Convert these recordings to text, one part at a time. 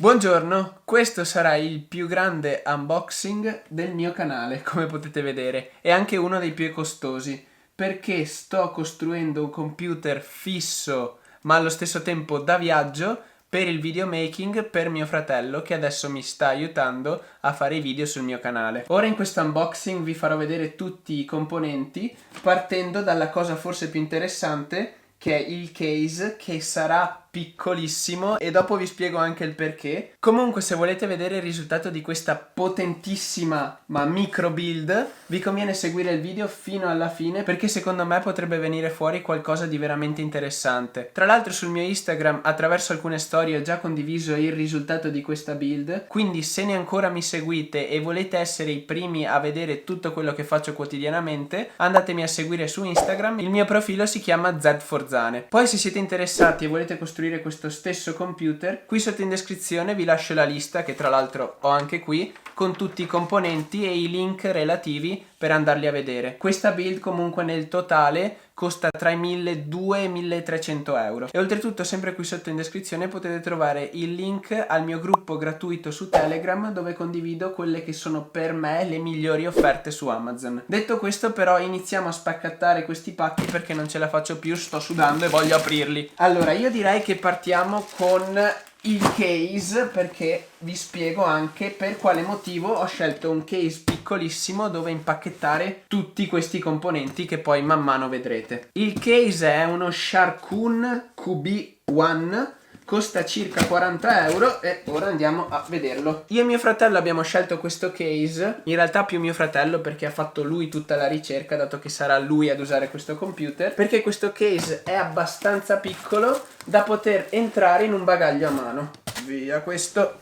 Buongiorno, questo sarà il più grande unboxing del mio canale, come potete vedere, e anche uno dei più costosi, perché sto costruendo un computer fisso, ma allo stesso tempo da viaggio, per il videomaking per mio fratello, che adesso mi sta aiutando a fare i video sul mio canale. Ora in questo unboxing vi farò vedere tutti i componenti, partendo dalla cosa forse più interessante, che è il case, che sarà piccolissimo e dopo vi spiego anche il perché. Comunque, se volete vedere il risultato di questa potentissima ma micro build, vi conviene seguire il video fino alla fine, perché secondo me potrebbe venire fuori qualcosa di veramente interessante. Tra l'altro sul mio Instagram attraverso alcune storie ho già condiviso il risultato di questa build, quindi se ne ancora mi seguite e volete essere i primi a vedere tutto quello che faccio quotidianamente, andatemi a seguire su Instagram. Il mio profilo si chiama Z4Zane. Poi se siete interessati e volete costruire questo stesso computer, qui sotto in descrizione vi lascio la lista, che tra l'altro ho anche qui, con tutti i componenti e i link relativi per andarli a vedere. Questa build comunque nel totale costa tra i 1.200 e i 1.300 euro. E oltretutto sempre qui sotto in descrizione potete trovare il link al mio gruppo gratuito su Telegram, dove condivido quelle che sono per me le migliori offerte su Amazon. Detto questo, però, iniziamo a spaccattare questi pacchi perché non ce la faccio più, sto sudando e voglio aprirli. Allora, io direi che partiamo con il case, perché vi spiego anche per quale motivo ho scelto un case piccolissimo dove impacchettare tutti questi componenti che poi man mano vedrete. Il case è uno Sharkoon QB1, costa circa 40 euro e ora andiamo a vederlo. Io e mio fratello abbiamo scelto questo case, in realtà più mio fratello perché ha fatto lui tutta la ricerca, dato che sarà lui ad usare questo computer, perché questo case è abbastanza piccolo da poter entrare in un bagaglio a mano. Via questo,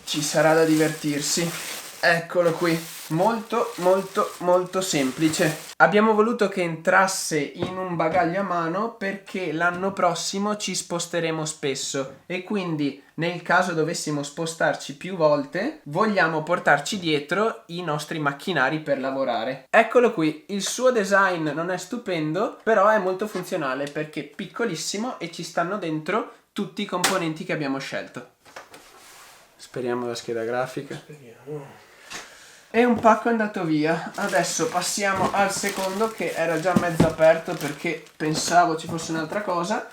ci sarà da divertirsi. Eccolo qui, molto molto molto semplice. Abbiamo voluto che entrasse in un bagaglio a mano perché l'anno prossimo ci sposteremo spesso e quindi nel caso dovessimo spostarci più volte vogliamo portarci dietro i nostri macchinari per lavorare. Eccolo qui, il suo design non è stupendo, però è molto funzionale perché è piccolissimo e ci stanno dentro tutti i componenti che abbiamo scelto. Speriamo la scheda grafica. Speriamo. E un pacco è andato via. Adesso passiamo al secondo, che era già mezzo aperto perché pensavo ci fosse un'altra cosa.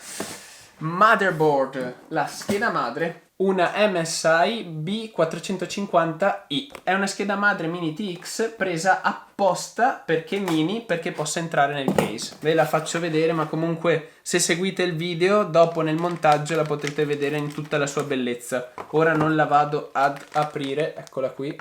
Motherboard, la scheda madre, una MSI B450i. È una scheda madre mini TX presa apposta perché mini, perché possa entrare nel case. Ve la faccio vedere, ma comunque se seguite il video dopo nel montaggio la potrete vedere in tutta la sua bellezza. Ora non la vado ad aprire, eccola qui.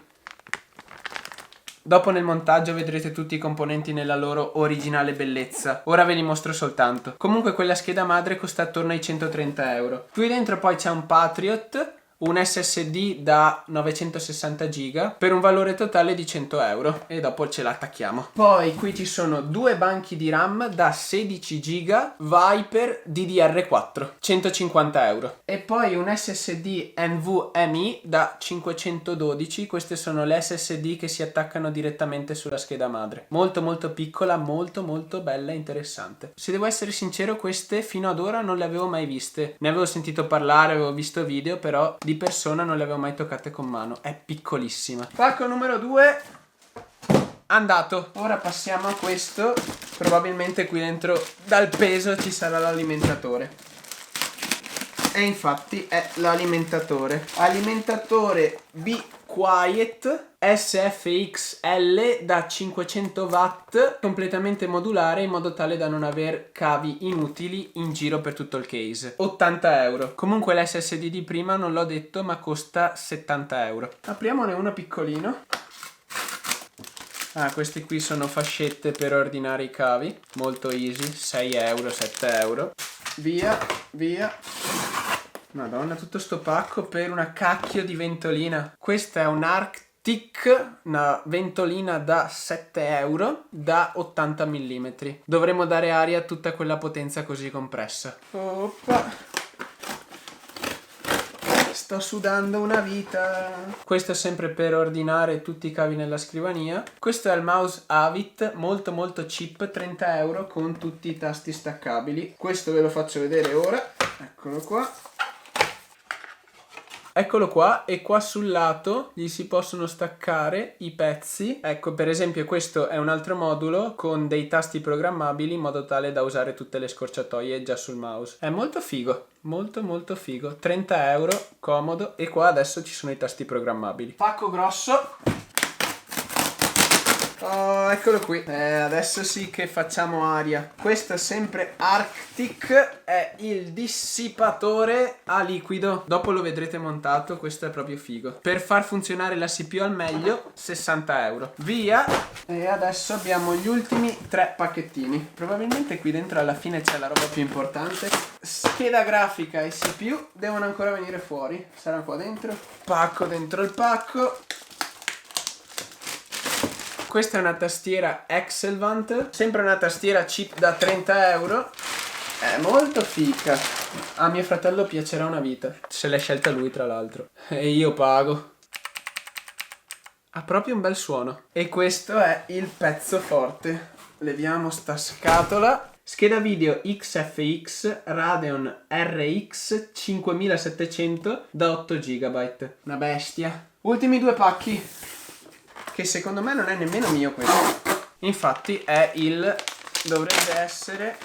Dopo nel montaggio vedrete tutti i componenti nella loro originale bellezza. Ora ve li mostro soltanto. Comunque quella scheda madre costa attorno ai 130 euro. Qui dentro poi c'è un Patriot, un SSD da 960 giga per un valore totale di 100 euro e dopo ce l'attacchiamo. Poi qui ci sono due banchi di RAM da 16 giga Viper DDR4, 150 euro. E poi un SSD NVMe da 512. Queste sono le SSD che si attaccano direttamente sulla scheda madre. Molto molto piccola, molto molto bella e interessante. Se devo essere sincero, queste fino ad ora non le avevo mai viste. Ne avevo sentito parlare, avevo visto video, però di persona non le avevo mai toccate con mano. È piccolissima. Pacco numero 2 andato. Ora passiamo a questo. Probabilmente qui dentro dal peso ci sarà l'alimentatore. E infatti è l'alimentatore. Alimentatore Be Quiet SFXL da 500 watt, completamente modulare in modo tale da non aver cavi inutili in giro per tutto il case. 80 euro. Comunque l'SSD di prima non l'ho detto, ma costa 70 euro. Apriamone uno piccolino. Ah, questi qui sono fascette per ordinare i cavi. Molto easy, 6 euro, 7 euro. Via, via. Madonna, tutto sto pacco per una cacchio di ventolina. Questa è un Arctic, una ventolina da 7 euro da 80 mm. Dovremmo dare aria a tutta quella potenza così compressa. Oppa. Sto sudando una vita. Questo è sempre per ordinare tutti i cavi nella scrivania. Questo è il mouse Avit, molto molto cheap, 30 euro con tutti i tasti staccabili. Questo ve lo faccio vedere ora. Eccolo qua. Eccolo qua, e qua sul lato gli si possono staccare i pezzi. Ecco, per esempio questo è un altro modulo con dei tasti programmabili in modo tale da usare tutte le scorciatoie già sul mouse. È molto figo, molto molto figo. 30 euro, comodo, e qua adesso ci sono i tasti programmabili. Pacco grosso. Oh, eccolo qui. Adesso sì che facciamo aria. Questo è sempre Arctic, è il dissipatore a liquido. Dopo lo vedrete montato, questo è proprio figo. Per far funzionare la CPU al meglio, 60 euro. Via! E adesso abbiamo gli ultimi 3 pacchettini. Probabilmente qui dentro alla fine c'è la roba più importante. Scheda grafica e CPU devono ancora venire fuori. Sarà qua dentro. Pacco dentro il pacco. Questa è una tastiera Excelvant, sempre una tastiera cheap da 30 euro. È molto fica. A mio fratello piacerà una vita. Se l'è scelta lui, tra l'altro. E io pago. Ha proprio un bel suono. E questo è il pezzo forte. Leviamo sta scatola. Scheda video XFX Radeon RX 5700 da 8 GB. Una bestia. Ultimi 2 pacchi. Che secondo me non è nemmeno mio questo. Infatti dovrebbe essere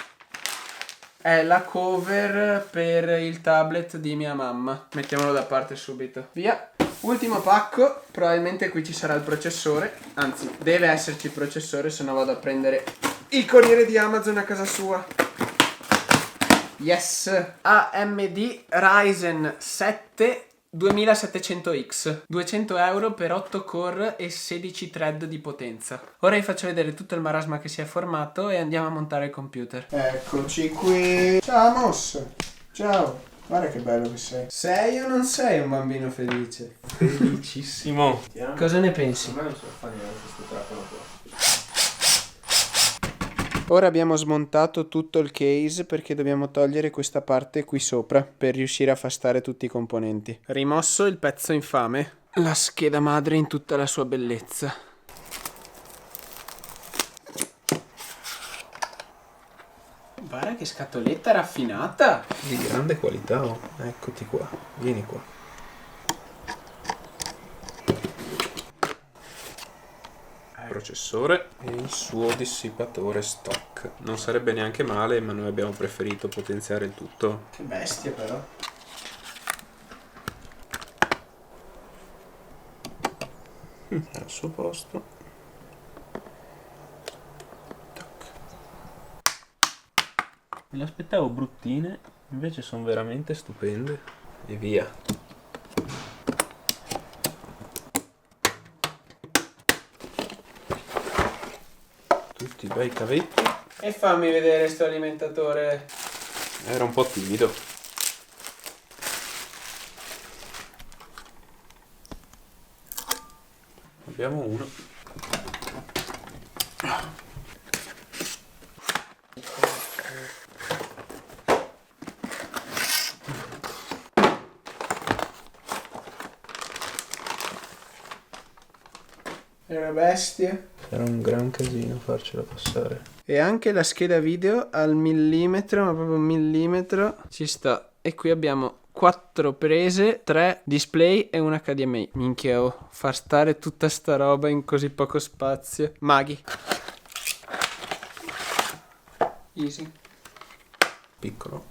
la cover per il tablet di mia mamma. Mettiamolo da parte subito. Via. Ultimo pacco. Probabilmente qui ci sarà il processore. Anzi, deve esserci il processore, se no vado a prendere il corriere di Amazon a casa sua. Yes. AMD Ryzen 7 2700X, 200 euro per 8 core e 16 thread di potenza. Ora vi faccio vedere tutto il marasma che si è formato e andiamo a montare il computer. Eccoci qui. Ciao Moss. Ciao. Guarda che bello che sei. Sei o non sei un bambino felice? Felicissimo. Cosa ne pensi? A me non so fare neanche questo trapano qua. Ora abbiamo smontato tutto il case perché dobbiamo togliere questa parte qui sopra per riuscire a far stare tutti i componenti. Rimosso il pezzo infame, la scheda madre in tutta la sua bellezza. Guarda che scatoletta raffinata! Di grande qualità, oh. Eccoti qua, vieni qua. Processore e il suo dissipatore stock. Non sarebbe neanche male, ma noi abbiamo preferito potenziare il tutto. Che bestia però. È al suo posto. Me le aspettavo bruttine, invece sono veramente stupende. E via. Tutti bei cavetti. E fammi vedere sto alimentatore. Era un po' timido. Abbiamo uno. È una bestia. Era un gran casino farcela passare. E anche la scheda video al millimetro, ma proprio un millimetro, ci sta. E qui abbiamo 4 prese, 3 display e una HDMI. Minchia, oh, far stare tutta sta roba in così poco spazio. Maghi. Easy. Piccolo.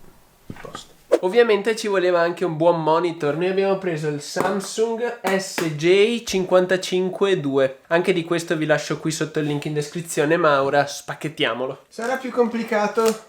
Posto. Ovviamente ci voleva anche un buon monitor. Noi abbiamo preso il Samsung SJ55II. Anche di questo vi lascio qui sotto il link in descrizione, ma ora spacchettiamolo. Sarà più complicato.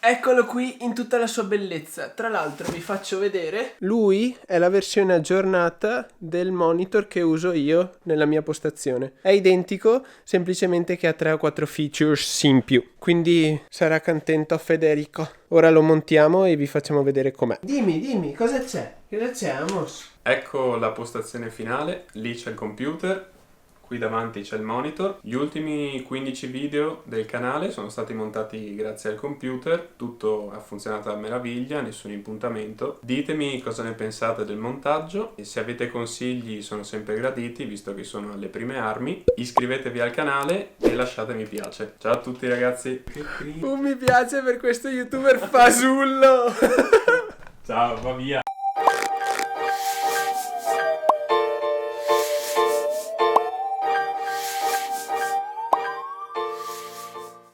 Eccolo qui in tutta la sua bellezza. Tra l'altro vi faccio vedere. Lui è la versione aggiornata del monitor che uso io nella mia postazione. È identico, semplicemente che ha 3 o 4 features in più. Quindi sarà contento Federico. Ora lo montiamo e vi facciamo vedere com'è. Dimmi, cosa c'è? Cosa c'è, Amos? Ecco la postazione finale. Lì c'è il computer. Qui davanti c'è il monitor. Gli ultimi 15 video del canale sono stati montati grazie al computer, tutto ha funzionato a meraviglia, nessun impuntamento. Ditemi cosa ne pensate del montaggio e se avete consigli sono sempre graditi, visto che sono alle prime armi. Iscrivetevi al canale e lasciate mi piace. Ciao a tutti ragazzi. Un mi piace per questo youtuber fasullo. Ciao, va via.